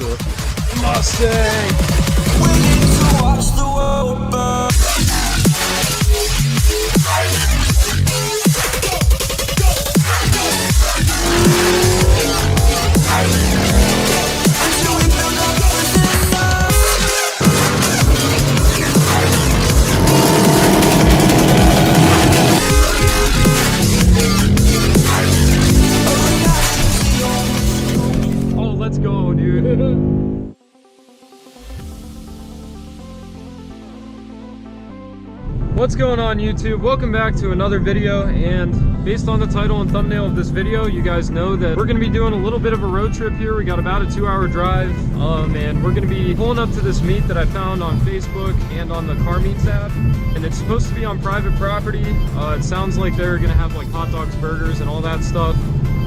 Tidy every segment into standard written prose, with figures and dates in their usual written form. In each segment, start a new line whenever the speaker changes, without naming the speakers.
the Mustang.
Waiting to watch the world burn.
Oh, let's go, dude. What's going on, YouTube? Welcome back to another video, and based on the title and thumbnail of this video, you guys know that we're going to be doing a little bit of a road trip here. We got about a 2-hour drive, and we're going to be pulling up to this meet that I found on Facebook and on the Car Meets app, and it's supposed to be on private property. It sounds like they're going to have like hot dogs, burgers, and all that stuff,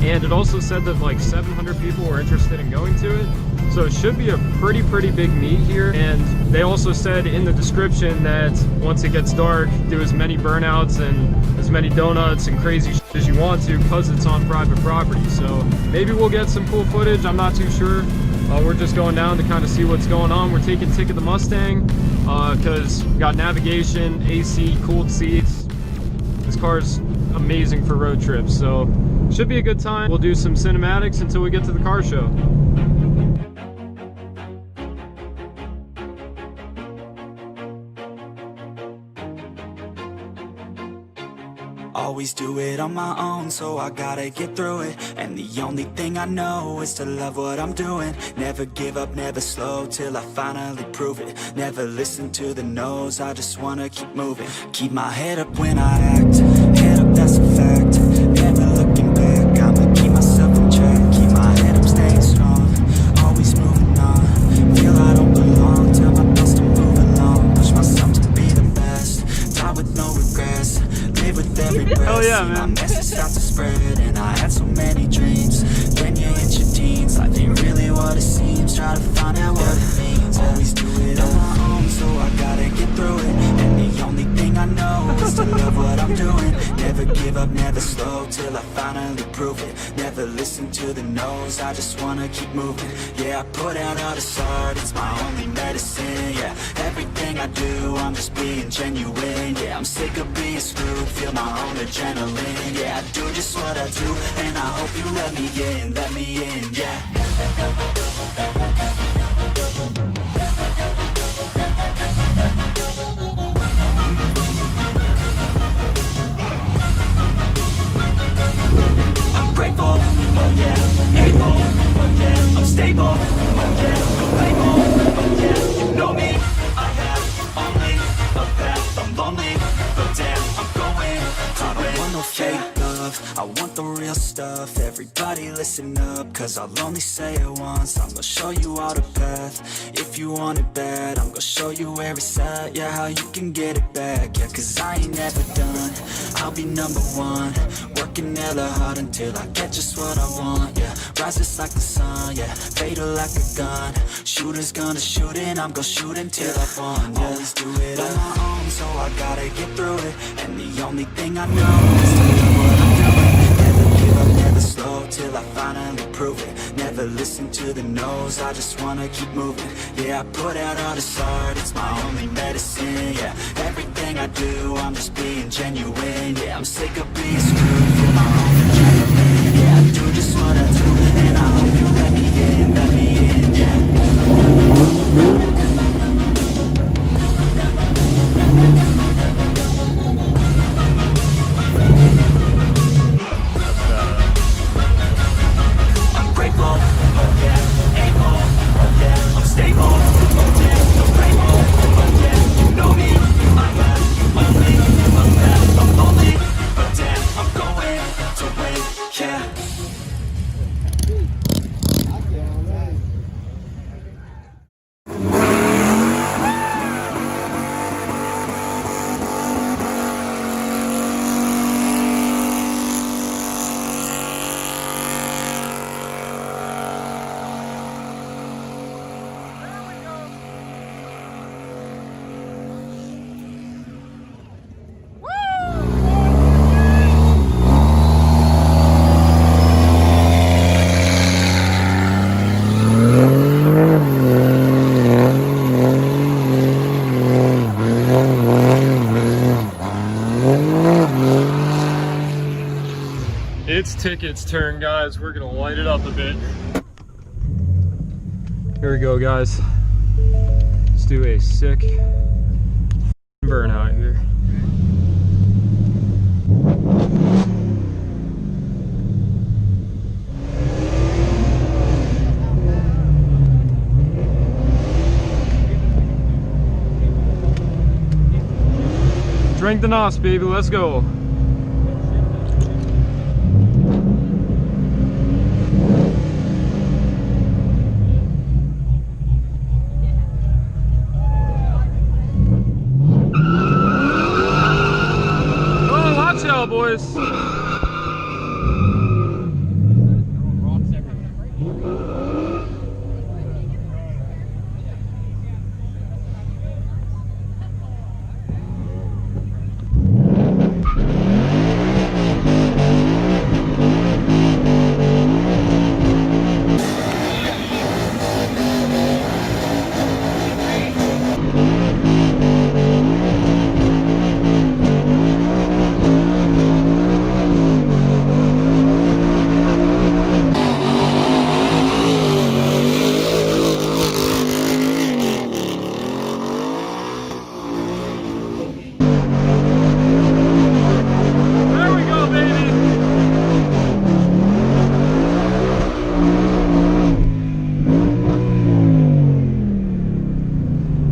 and it also said that like 700 people were interested in going to it. So it should be a pretty big meet here, and they also said in the description that once it gets dark, do as many burnouts and as many donuts and crazy shit as you want to, because it's on private property. So maybe we'll get some cool footage, I'm not too sure. We're just going down to kind of see what's going on. We're taking Tick of the Mustang because we got navigation, AC, cooled seats. This car's amazing for road trips, so should be a good time. We'll do some cinematics until we get to the car show.
Always do it on my own, so I gotta get through it. And the only thing I know is to love what I'm doing. Never give up, never slow, till I finally prove it. Never listen to the no's, I just wanna keep moving. Keep my head up when I act, head up, that's a fact. Never looking back, I'ma keep myself in check. Keep my head up, staying strong, always moving on. Feel I don't belong, tell my best to move along. Push myself to be the best, die with no regrets. Live with every breath.
Hell yeah, man.
My message starts to spread, and I had so many dreams. Then you hit your teens, life ain't really what it seems. Try to find out what it means. Always do it on my own, so I gotta get through it. And the only thing I know is to love what I'm doing. Never give up, never slow, till I finally prove it. Never listen to the no's, I just wanna keep moving. Yeah, I put out all this art, it's my only medicine. Yeah, everything I do, I'm just being genuine. Yeah, I'm sick of being screwed, feel my own adrenaline. Yeah, I do just what I do, and I hope you let me in, yeah. I'm grateful, oh yeah, able, oh yeah, I'm stable, oh yeah, no label, oh yeah, you know me. I have only a path, I'm lonely, but damn, I'm going to win. I don't want no fake love, I want the real stuff. Everybody listen up, cause I'll only say it once. I'm gonna show you all the path, if you want it bad. I'm gonna show you where it's at, yeah, how you can get it back. Yeah, cause I ain't never done, I'll be number one. Working hella hard until I get just what I want, yeah. Rises like the sun, yeah, fatal like a gun. Shooter's gonna shoot and I'm gonna shoot until I won, yeah. Always do it on my own, so I gotta get through it. And the only thing I know is to do what I'm doing. Never give up, never slow, till I finally prove it. Never listen to the no's, I just wanna keep moving. Yeah, I put out all this art, it's my only medicine. Yeah, everything I do, I'm just being genuine. Yeah, I'm sick of being screwed, feel my own adrenaline. Yeah, I do just what I do, and I hope you let me in, yeah. I'm grateful, oh yeah, able, oh yeah, I'm stable, oh yeah, no label, oh yeah, you know me. I have only a path, I'm lonely, but damn, I'm going to win, yeah.
Ticket's turn, guys. We're gonna light it up a bit. Here we go, guys. Let's do a sick burnout here. Drink the nos, baby. Let's go. Oh, watch out, boys.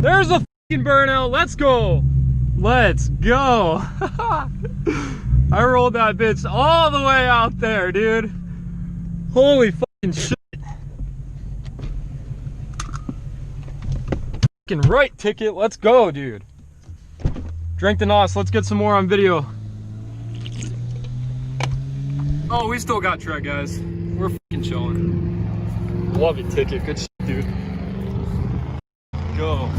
There's a fucking burnout. Let's go. Let's go. I rolled that bitch all the way out there, dude. Holy fucking shit. Fucking right ticket. Let's go, dude. Drink the nos. Let's get some more on video. Oh, we still got Trek, guys. We're fucking chilling. Love it, ticket. Good shit, dude. Go.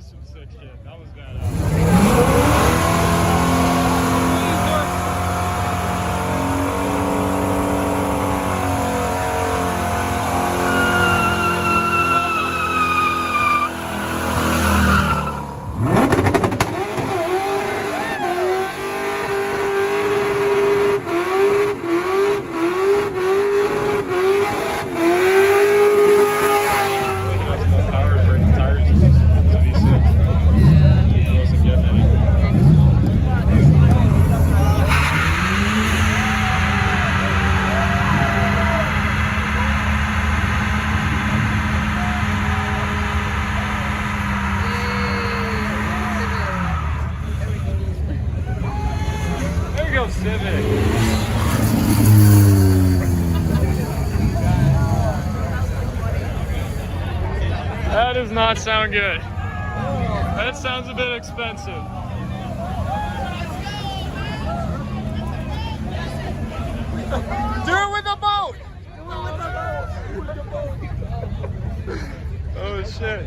Some sick shit. That was badass. Civic. That does not sound good. That sounds a bit expensive. Do it with the boat! Oh shit.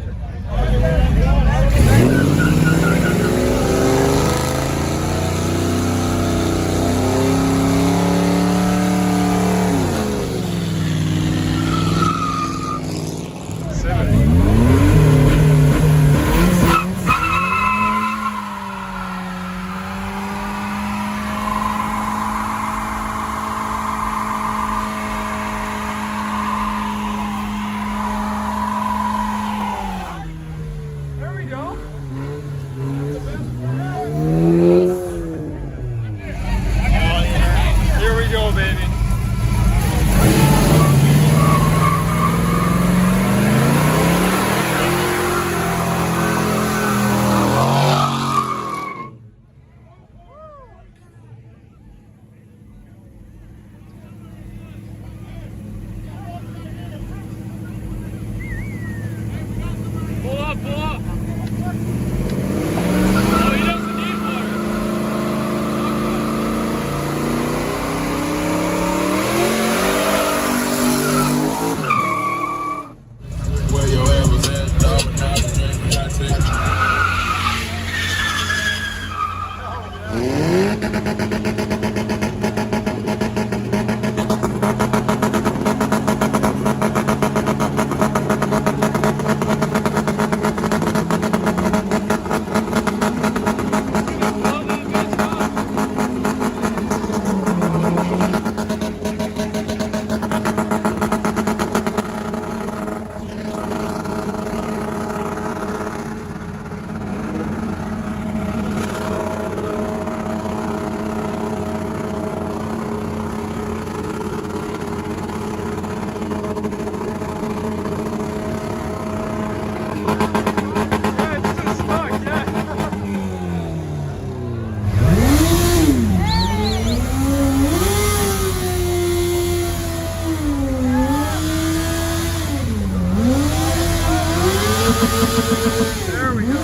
There we go.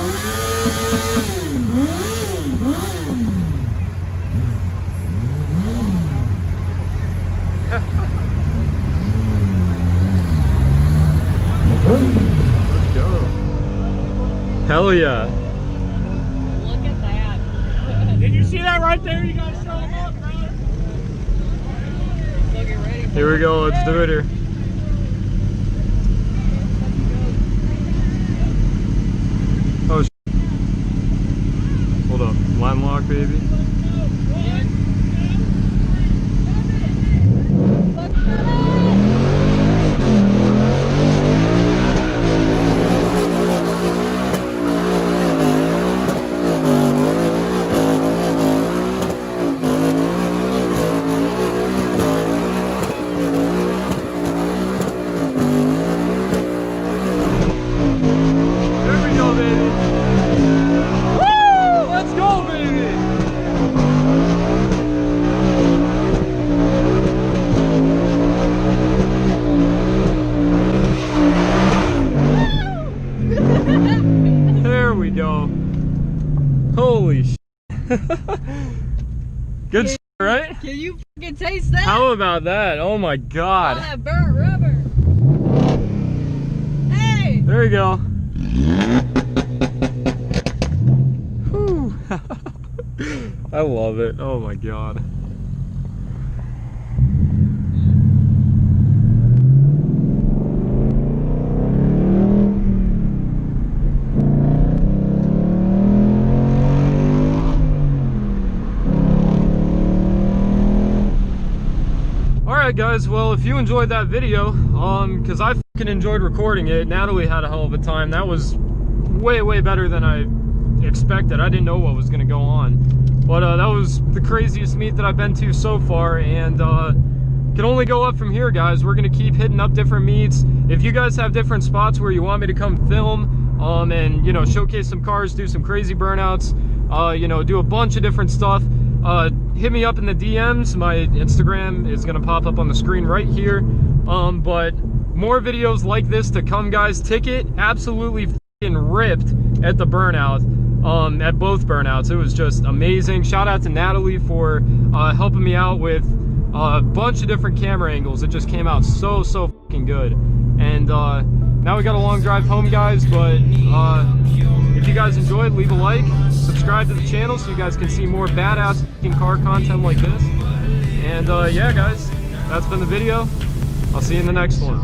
Let's go. Hell yeah.
Look at that. Did you see that right there? You guys saw him up, bro. So get ready.
Here we go. Let's do it here. Oh, hold up. Line lock, baby. Holy shit. Good shit, right?
Can you fucking taste that?
How about that? Oh my god.
All that burnt rubber. Hey!
There you go. Whew. I love it. Oh my god. Alright guys, well if you enjoyed that video, because I fucking enjoyed recording it, Natalie had a hell of a time. That was way better than I expected. I didn't know what was going to go on. But that was the craziest meet that I've been to so far, and can only go up from here, guys. We're going to keep hitting up different meets. If you guys have different spots where you want me to come film, and, you know, showcase some cars, do some crazy burnouts, you know, do a bunch of different stuff, hit me up in the DMs. My Instagram is gonna pop up on the screen right here. But more videos like this to come, guys. Ticket absolutely f***ing ripped at the Burnout, at both Burnouts. It was just amazing. Shout out to Natalie for helping me out with a bunch of different camera angles. It just came out so f***ing good. And now we got a long drive home, guys, but if you guys enjoyed, leave a like, subscribe to the channel so you guys can see more badass f***ing car content like this. And yeah, guys, that's been the video. I'll see you in the next one.